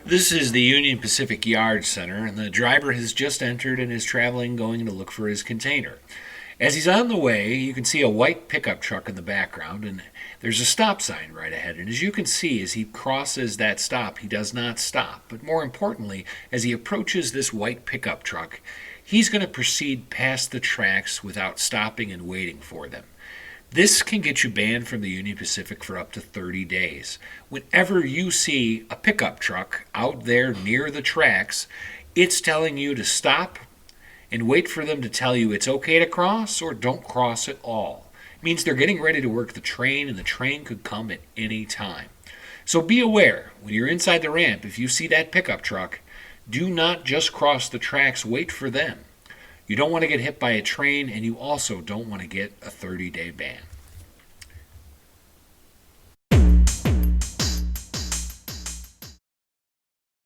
This is the Union Pacific Yard Center, and the driver has just entered and is traveling, going to look for his container. As he's on the way, you can see a white pickup truck in the background, and there's a stop sign right ahead. And as you can see, as he crosses that stop, he does not stop. But more importantly, as he approaches this white pickup truck, he's going to proceed past the tracks without stopping and waiting for them. This can get you banned from the Union Pacific for up to 30 days. Whenever you see a pickup truck out there near the tracks, it's telling you to stop and wait for them to tell you it's okay to cross or don't cross at all. It means they're getting ready to work the train, and the train could come at any time. So be aware when you're inside the ramp, if you see that pickup truck, do not just cross the tracks, wait for them. You don't want to get hit by a train, and you also don't want to get a 30-day ban.